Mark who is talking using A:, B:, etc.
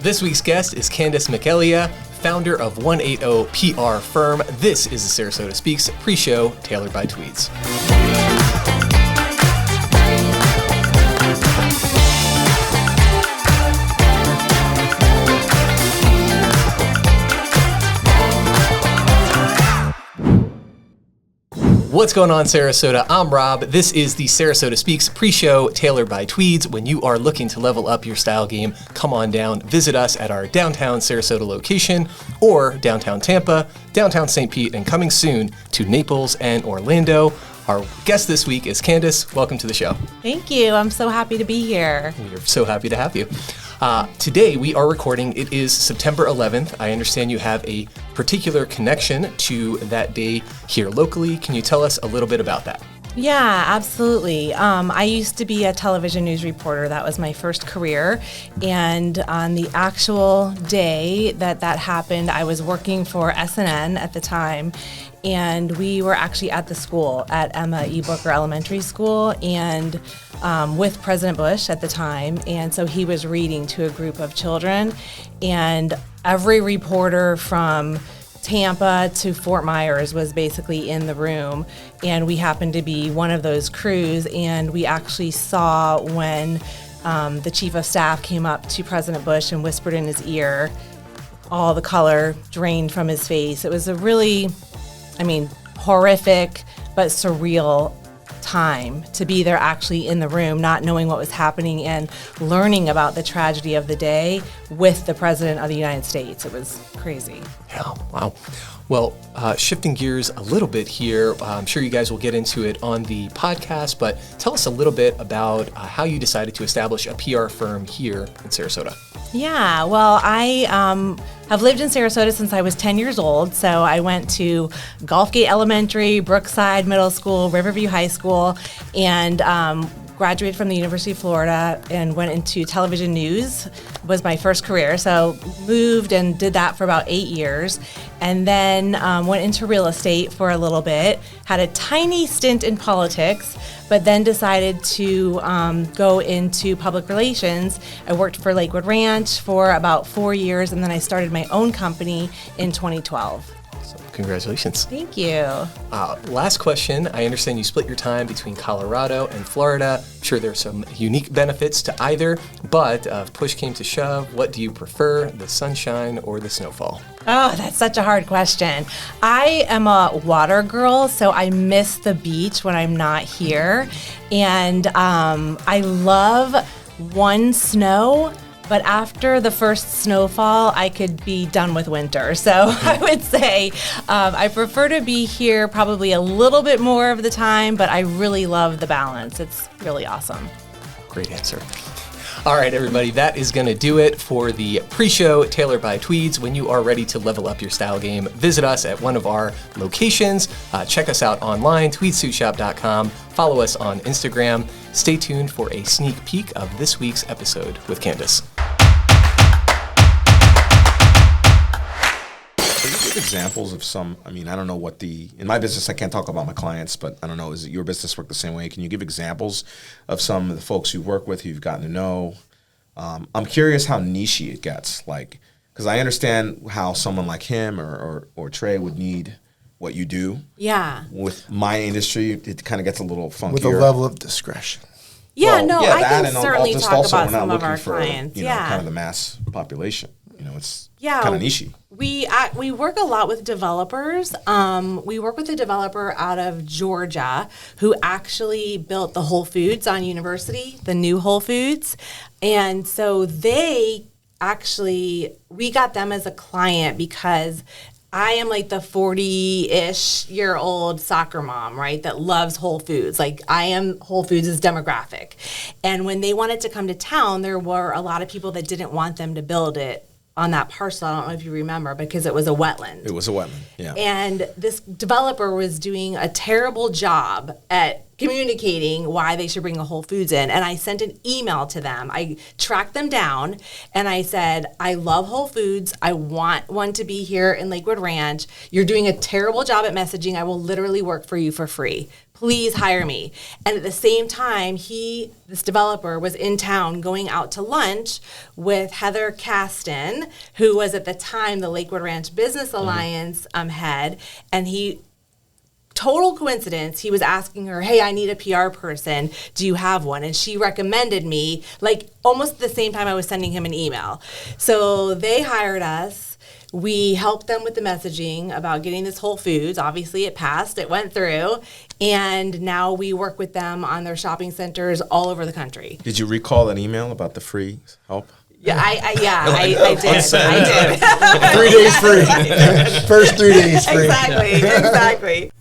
A: This week's guest is Candice McElyea, founder of 180 PR firm. This is the Sarasota SpeaX Pre-Show, tailored by Tweeds. What's going on, Sarasota? I'm Rob. This is the Sarasota SpeaX Pre-Show, tailored by Tweeds. When you are looking to level up your style game, come on down, visit us at our downtown Sarasota location or downtown Tampa, downtown St. Pete, and coming soon to Naples and Orlando. Our guest this week is Candice. Welcome to the show.
B: Thank you. I'm so happy to be here.
A: We're so happy to have you. Today we are recording. It is September 11th. I understand you have a particular connection to that day here locally. Can you tell us a little bit about that?
B: Yeah, absolutely. I used to be a television news reporter. That was my first career. And on the actual day that happened, I was working for SNN at the time. And we were actually at the school at Emma E. Booker Elementary School and with President Bush at the time. And so he was reading to a group of children. And every reporter from Tampa to Fort Myers was basically in the room. And we happened to be one of those crews. And we actually saw when the chief of staff came up to President Bush and whispered in his ear, all the color drained from his face. It was a really, horrific but surreal time to be there actually in the room, not knowing what was happening and learning about the tragedy of the day with the President of the United States. It was crazy.
A: Yeah, wow. Well, shifting gears a little bit here, I'm sure you guys will get into it on the podcast, but tell us a little bit about how you decided to establish a PR firm here in Sarasota.
B: Yeah, well, I have lived in Sarasota since I was 10 years old. So I went to Gulfgate Elementary, Brookside Middle School, Riverview High School, and graduated from the University of Florida and went into television news, was my first career. So moved and did that for about 8 years. And then went into real estate for a little bit, had a tiny stint in politics, but then decided to go into public relations. I worked for Lakewood Ranch for about 4 years, and then I started my own company in 2012.
A: So congratulations.
B: Thank you.
A: Last question. I understand you split your time between Colorado and Florida. I'm sure there's some unique benefits to either, but if push came to shove, what do you prefer, the sunshine or the snowfall?
B: Oh, that's such a hard question. I am a water girl, so I miss the beach when I'm not here. And I love one snow, but after the first snowfall, I could be done with winter. So I would say I prefer to be here probably a little bit more of the time, but I really love the balance. It's really awesome.
A: Great answer. All right, everybody, that is going to do it for the pre-show tailored by Tweeds. When you are ready to level up your style game, visit us at one of our locations. Check us out online, tweedsuitshop.com. Follow us on Instagram. Stay tuned for a sneak peek of this week's episode with Candice.
C: Can you give examples of some, I don't know what in my business, I can't talk about my clients, but I don't know, is it your business work the same way? Can you give examples of some of the folks you work with, who you've gotten to know? I'm curious how niche-y it gets, because I understand how someone like him or Trey would need what you do.
B: Yeah.
C: With my industry, it kind of gets a little funkier.
D: With a level of discretion.
B: Yeah, I can
C: and
B: certainly
C: just
B: talk
C: also,
B: about
C: we're not
B: some of
C: looking
B: our
C: for,
B: clients.
C: kind of the mass population. It's
B: kind
C: of niche-y.
B: We work a lot with developers. We work with a developer out of Georgia who actually built the Whole Foods on University, the new Whole Foods. And so we got them as a client because I am like the 40-ish-year-old soccer mom, right, that loves Whole Foods. I am Whole Foods' demographic. And when they wanted to come to town, there were a lot of people that didn't want them to build it on that parcel. I don't know if you remember, because it was a wetland.
C: It was a wetland, yeah.
B: And this developer was doing a terrible job at communicating why they should bring a Whole Foods in. And I sent an email to them. I tracked them down and I said, I love Whole Foods. I want one to be here in Lakewood Ranch. You're doing a terrible job at messaging. I will literally work for you for free. Please hire me. And at the same time, this developer was in town going out to lunch with Heather Caston, who was at the time the Lakewood Ranch Business Alliance head. And total coincidence, he was asking her, hey, I need a PR person. Do you have one? And she recommended me, like almost at the same time I was sending him an email. So they hired us. We helped them with the messaging about getting this Whole Foods. Obviously, it passed. It went through. And now we work with them on their shopping centers all over the country.
C: Did you recall that email about the free help?
B: Yeah, I did. I did.
D: 3 days free. First 3 days free.
B: Exactly.